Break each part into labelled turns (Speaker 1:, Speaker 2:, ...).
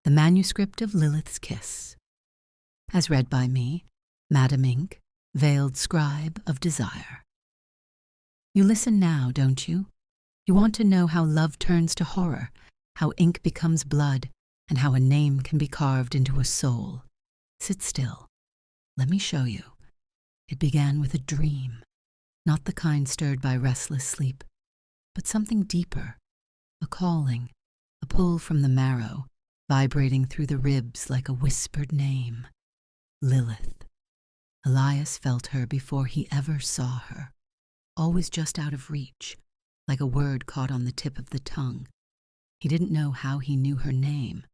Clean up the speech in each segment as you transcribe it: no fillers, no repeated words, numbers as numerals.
Speaker 1: The Manuscript of Lilith's Kiss, as read by me, Madam Ink, veiled scribe of desire. You listen now, don't you? You want to know how love turns to horror, how ink becomes blood, and how a name can be carved into a soul. Sit still. Let me show you. It began with a dream, not the kind stirred by restless sleep, but something deeper, a calling, a pull from the marrow, vibrating through the ribs like a whispered name. Lilith. Elias felt her before he ever saw her, always just out of reach, like a word caught on the tip of the tongue. He didn't know how he knew her name,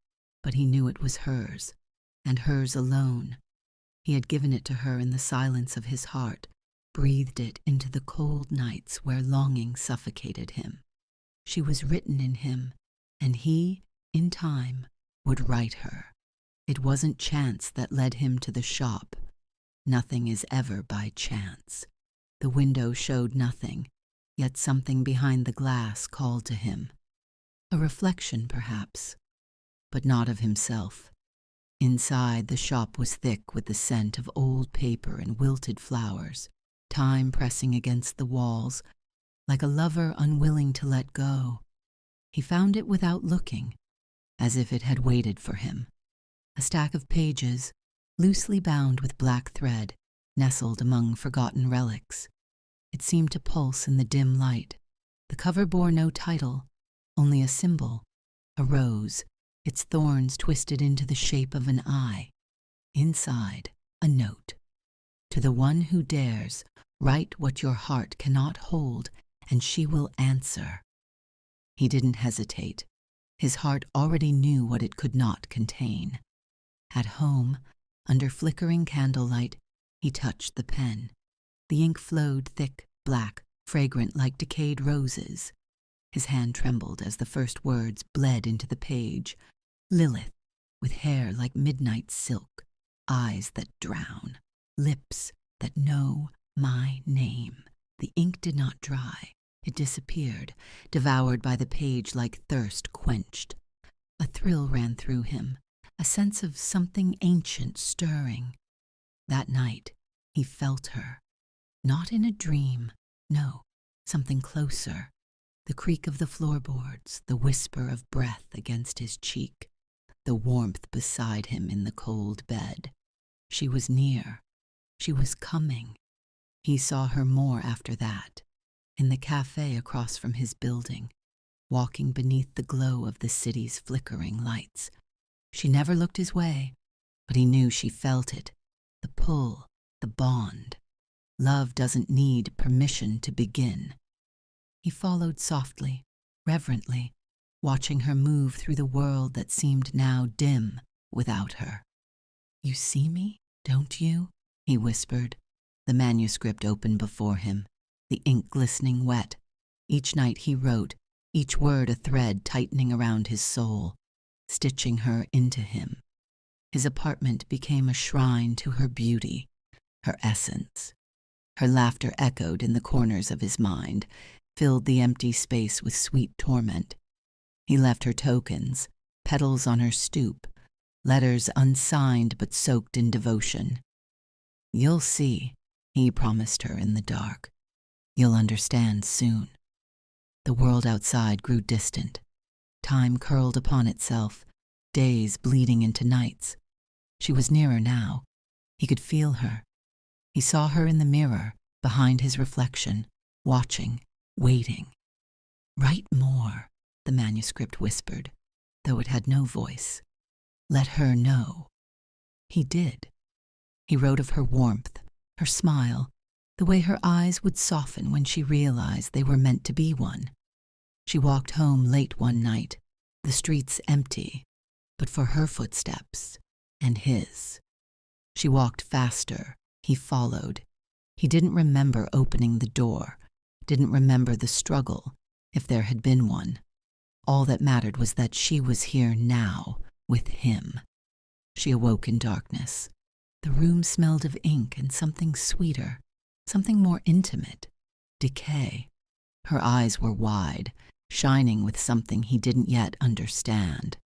Speaker 1: but he knew it was hers, and hers alone. He had given it to her in the silence of his heart, breathed it into the cold nights where longing suffocated him. She was written in him, and he, in time, would write her. It wasn't chance that led him to the shop. Nothing is ever by chance. The window showed nothing, yet something behind the glass called to him. A reflection, perhaps, but not of himself. Inside, the shop was thick with the scent of old paper and wilted flowers, time pressing against the walls, like a lover unwilling to let go. He found it without looking, as if it had waited for him. A stack of pages, loosely bound with black thread, nestled among forgotten relics. It seemed to pulse in the dim light. The cover bore no title, only a symbol, a rose, its thorns twisted into the shape of an eye. Inside, a note. To the one who dares, write what your heart cannot hold, and she will answer. He didn't hesitate. His heart already knew what it could not contain. At home, under flickering candlelight, he touched the pen. The ink flowed thick, black, fragrant like decayed roses. His hand trembled as the first words bled into the page. Lilith, with hair like midnight silk, eyes that drown, lips that know my name. The ink did not dry. It disappeared, devoured by the page like thirst quenched. A thrill ran through him, a sense of something ancient stirring. That night, he felt her. Not in a dream, no, something closer. The creak of the floorboards, the whisper of breath against his cheek, the warmth beside him in the cold bed. She was near. She was coming. He saw her more after that, in the cafe across from his building, walking beneath the glow of the city's flickering lights. She never looked his way, but he knew she felt it, the pull, the bond. Love doesn't need permission to begin. He followed softly, reverently, watching her move through the world that seemed now dim without her. You see me, don't you? He whispered, the manuscript open before him, the ink glistening wet. Each night he wrote, each word a thread tightening around his soul, stitching her into him. His apartment became a shrine to her beauty, her essence. Her laughter echoed in the corners of his mind, filled the empty space with sweet torment. He left her tokens, petals on her stoop, letters unsigned but soaked in devotion. You'll see, he promised her in the dark. You'll understand soon. The world outside grew distant. Time curled upon itself, days bleeding into nights. She was nearer now. He could feel her. He saw her in the mirror, behind his reflection, watching, waiting. Write more, the manuscript whispered, though it had no voice. Let her know. He did. He wrote of her warmth, her smile, the way her eyes would soften when she realized they were meant to be one. She walked home late one night, the streets empty, but for her footsteps and his. She walked faster. He followed. He didn't remember opening the door, didn't remember the struggle, if there had been one. All that mattered was that she was here now, with him. She awoke in darkness. The room smelled of ink and something sweeter, something more intimate, decay. Her eyes were wide, shining with something he didn't yet understand.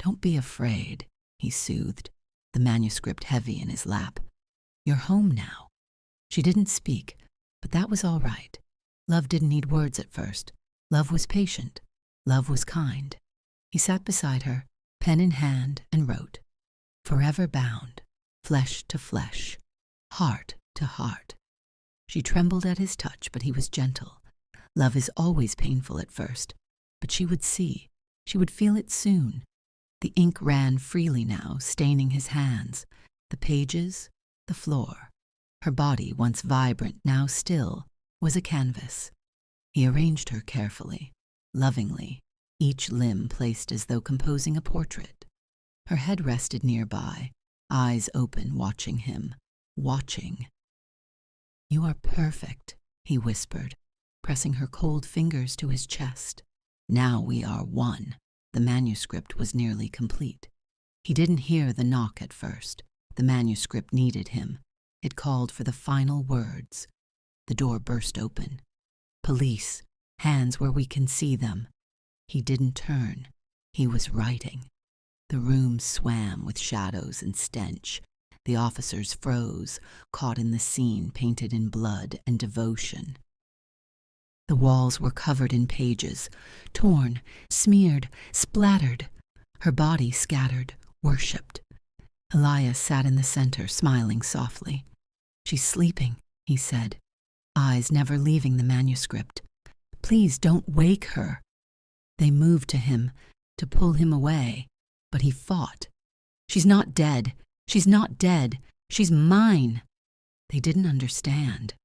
Speaker 1: Don't be afraid, he soothed, the manuscript heavy in his lap. You're home now. She didn't speak, but that was all right. Love didn't need words at first. Love was patient. Love was kind. He sat beside her, pen in hand, and wrote, "Forever bound, flesh to flesh, heart to heart." She trembled at his touch, but he was gentle. Love is always painful at first, but she would see. She would feel it soon. The ink ran freely now, staining his hands, the pages, the floor. Her body, once vibrant, now still, was a canvas. He arranged her carefully, lovingly, each limb placed as though composing a portrait. Her head rested nearby, eyes open, watching him, watching. "You are perfect," he whispered, pressing her cold fingers to his chest. "Now we are one." The manuscript was nearly complete. He didn't hear the knock at first. The manuscript needed him. It called for the final words. The door burst open. "Police, hands where we can see them." He didn't turn. He was writing. The room swam with shadows and stench. The officers froze, caught in the scene painted in blood and devotion. The walls were covered in pages, torn, smeared, splattered. Her body scattered, worshipped. Elias sat in the center, smiling softly. "She's sleeping," he said, eyes never leaving the manuscript. "Please don't wake her." They moved to him, to pull him away, but he fought. "She's not dead. She's not dead. She's mine." They didn't understand.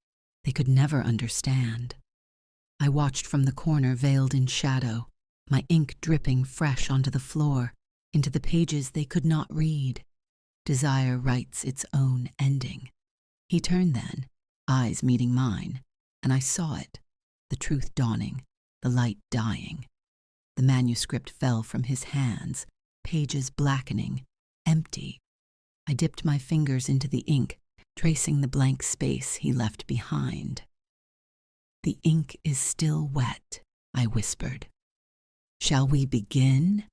Speaker 1: They could never understand. I watched from the corner, veiled in shadow, my ink dripping fresh onto the floor, into the pages they could not read. Desire writes its own ending. He turned then, eyes meeting mine, and I saw it, the truth dawning, the light dying. The manuscript fell from his hands, pages blackening, empty. I dipped my fingers into the ink, tracing the blank space he left behind. "The ink is still wet," I whispered. "Shall we begin?"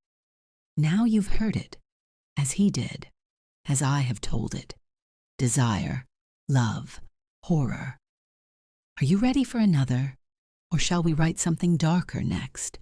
Speaker 1: Now you've heard it, as he did, as I have told it. Desire, love, horror. Are you ready for another, or shall we write something darker next?